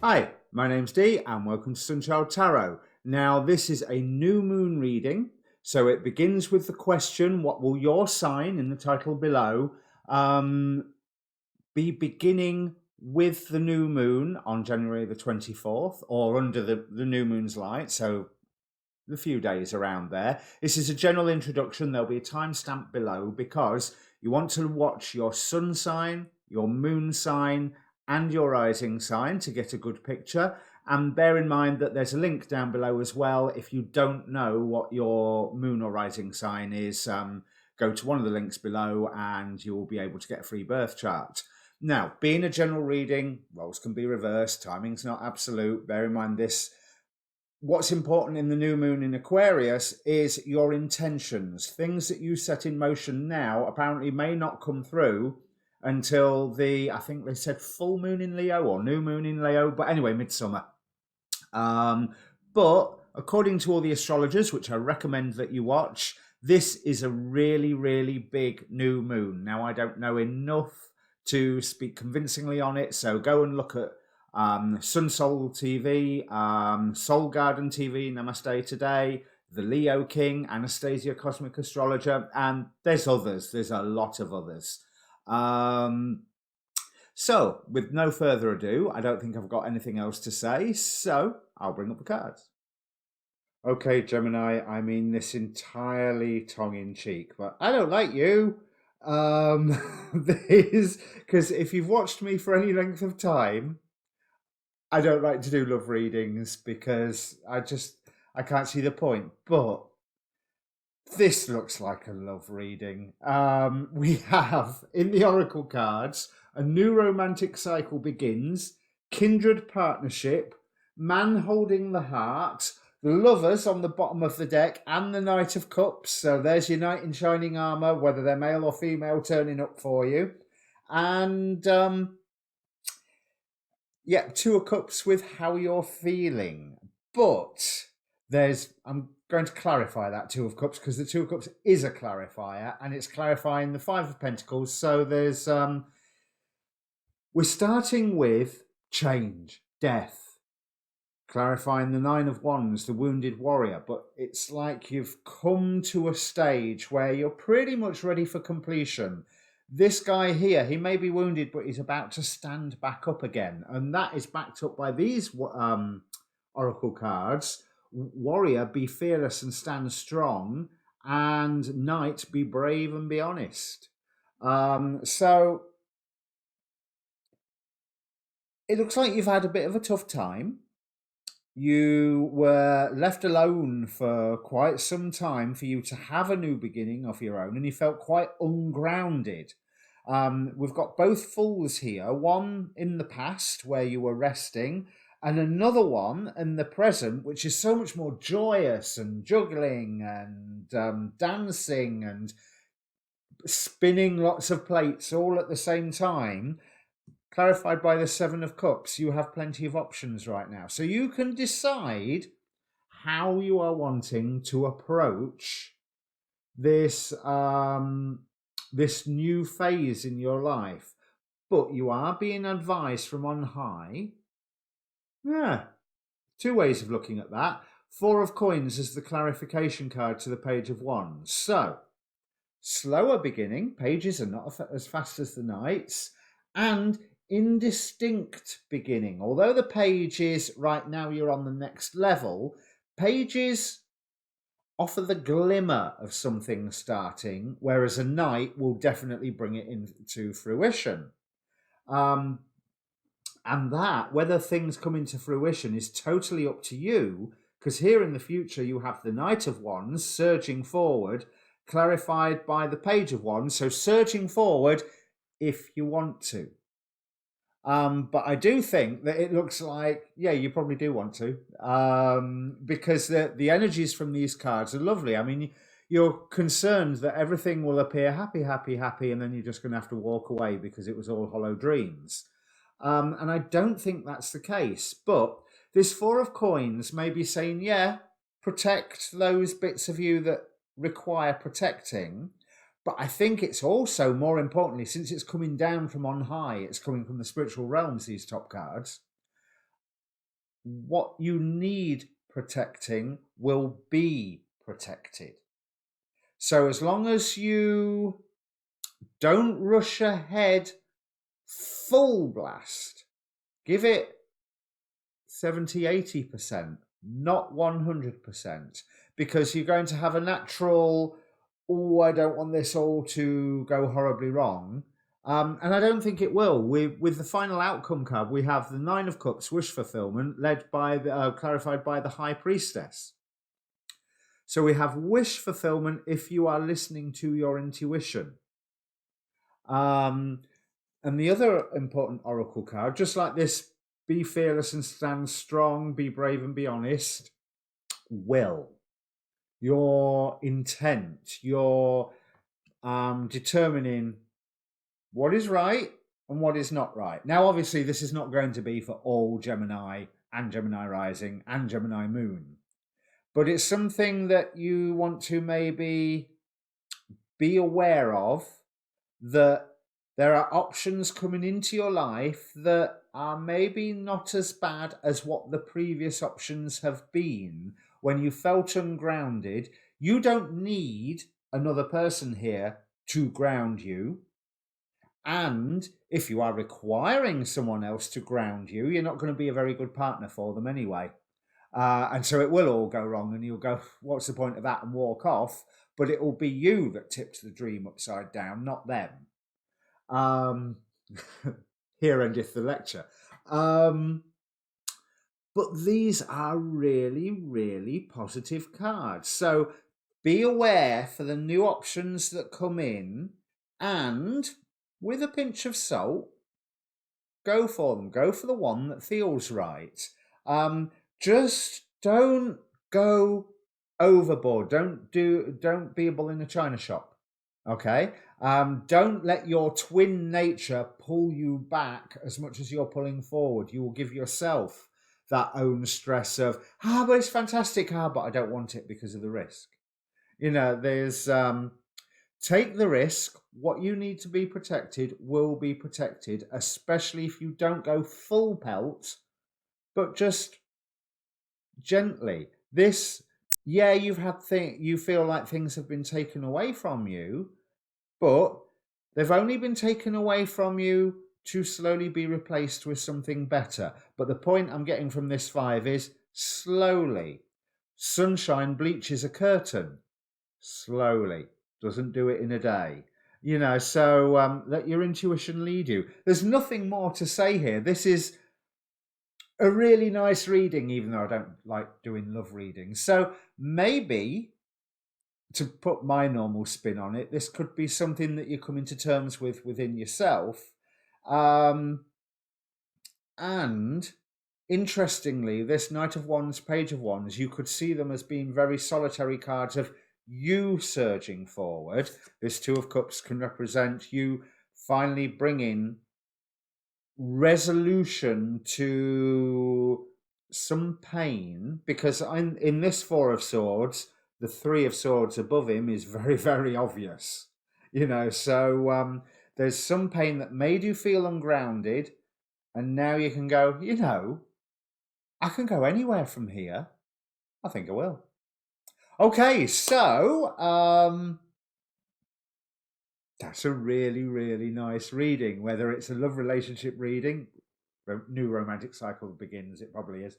Hi, my name's Dee and welcome to Untitled Tarot. Now, this is a new moon reading, so it begins with the question, what will your sign in the title below be beginning with the new moon on January the 24th or under the new moon's light, so the few days around there. This is a general introduction. There'll be a timestamp below because you want to watch your sun sign, your moon sign, and your rising sign to get a good picture. And bear in mind that there's a link down below as well. If you don't know what your moon or rising sign is, go to one of the links below and you will be able to get a free birth chart. Now, being a general reading, roles can be reversed, timing's not absolute. Bear in mind this. What's important in the new moon in Aquarius is your intentions. Things that you set in motion now apparently may not come through until I think they said full moon in Leo or new moon in Leo, but anyway, midsummer. But according to all the astrologers, which I recommend that you watch, this is a really, really big new moon. Now, I don't know enough to speak convincingly on it, so go and look at Sun Soul TV, Soul Garden TV, Namaste Today, The Leo King, Anastasia Cosmic Astrologer, and there's others. There's a lot of others. So, with no further ado, I don't think I've got anything else to say, so I'll bring up the cards. Okay, Gemini, I mean this entirely tongue-in-cheek, but I don't like you. Because if you've watched me for any length of time, I don't like to do love readings because I can't see the point. But this looks like a love reading. We have in the oracle cards a new romantic cycle begins, kindred partnership, man holding the heart, the lovers on the bottom of the deck, and the Knight of Cups. So there's your knight in shining armor, whether they're male or female, turning up for you. And yeah, Two of Cups with how you're feeling. But I'm going to clarify that Two of Cups because the Two of Cups is a clarifier and it's clarifying the Five of Pentacles. So we're starting with change, death, clarifying the Nine of Wands, the wounded warrior. But it's like you've come to a stage where you're pretty much ready for completion. This guy here, he may be wounded, but he's about to stand back up again. And that is backed up by these oracle cards. Warrior, be fearless and stand strong. And knight, be brave and be honest. So it looks like you've had a bit of a tough time. You were left alone for quite some time for you to have a new beginning of your own, and you felt quite ungrounded. We've got both fulls here, one in the past where you were resting, and another one in the present, which is so much more joyous and juggling and dancing and spinning lots of plates all at the same time. Clarified by the Seven of Cups, you have plenty of options right now. So you can decide how you are wanting to approach this this new phase in your life. But you are being advised from on high. Yeah, two ways of looking at that. Four of Coins is the clarification card to the Page of Wands. So, slower beginning, pages are not as fast as the knights, and indistinct beginning. Although the page is right now you're on the next level, pages offer the glimmer of something starting, whereas a knight will definitely bring it into fruition. And that, whether things come into fruition, is totally up to you, because here in the future you have the Knight of Wands surging forward, clarified by the Page of Wands, so surging forward if you want to. But I do think that it looks like, yeah, you probably do want to, because the energies from these cards are lovely. I mean, you're concerned that everything will appear happy, happy, happy, and then you're just going to have to walk away because it was all hollow dreams. And I don't think that's the case. But this Four of Coins may be saying, yeah, protect those bits of you that require protecting. But I think it's also, more importantly, since it's coming down from on high, it's coming from the spiritual realms, these top cards, what you need protecting will be protected. So as long as you don't rush ahead full blast, give it 70-80%, not 100%, because you're going to have a natural, oh, I don't want this all to go horribly wrong. And I don't think it will. With the final outcome card, we have the Nine of Cups, wish fulfillment, led by clarified by the High Priestess. So we have wish fulfillment if you are listening to your intuition. And the other important oracle card, just like this, be fearless and stand strong, be brave and be honest, will. Your intent, your determining what is right and what is not right. Now, obviously, this is not going to be for all Gemini and Gemini rising and Gemini moon, but it's something that you want to maybe be aware of, that there are options coming into your life that are maybe not as bad as what the previous options have been when you felt ungrounded. You don't need another person here to ground you. And if you are requiring someone else to ground you, you're not going to be a very good partner for them anyway. And so it will all go wrong and you'll go, what's the point of that, and walk off. But it will be you that tips the dream upside down, not them. Here endeth the lecture. But these are really, really positive cards. So be aware for the new options that come in, and with a pinch of salt, go for them. Go for the one that feels right. Just don't go overboard. Don't be a bull in a china shop. Okay? Don't let your twin nature pull you back as much as you're pulling forward. You will give yourself that own stress of, but it's fantastic, but I don't want it because of the risk. There's take the risk. What you need to be protected will be protected, especially if you don't go full pelt, but just gently. You feel like things have been taken away from you, but they've only been taken away from you to slowly be replaced with something better. But the point I'm getting from this 5 is slowly. Sunshine bleaches a curtain. Slowly. Doesn't do it in a day. So let your intuition lead you. There's nothing more to say here. This is a really nice reading, even though I don't like doing love readings. So maybe, to put my normal spin on it, this could be something that you're coming to terms with within yourself. And interestingly, this Knight of Wands, Page of Wands, you could see them as being very solitary cards of you surging forward. This Two of Cups can represent you finally bringing resolution to some pain, because in this Four of Swords, the Three of Swords above him is very, very obvious. So there's some pain that made you feel ungrounded, and now you can go, I can go anywhere from here. I think I will. Okay, so that's a really, really nice reading. Whether it's a love relationship reading, new romantic cycle begins, it probably is,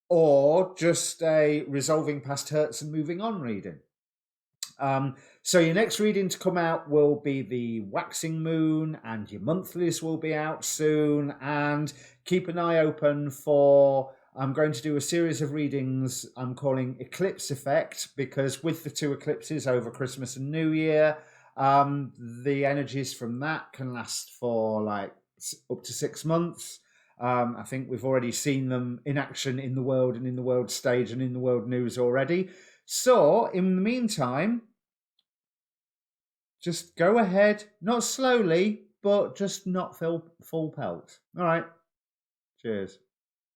or just a resolving past hurts and moving on reading. So your next reading to come out will be the waxing moon, and your monthlies will be out soon. And keep an eye open for, I'm going to do a series of readings I'm calling Eclipse Effect, because with the 2 eclipses over Christmas and New Year, the energies from that can last for like up to 6 months. I think we've already seen them in action in the world and in the world stage and in the world news already. So in the meantime, just go ahead, not slowly, but just not full pelt. All right. Cheers.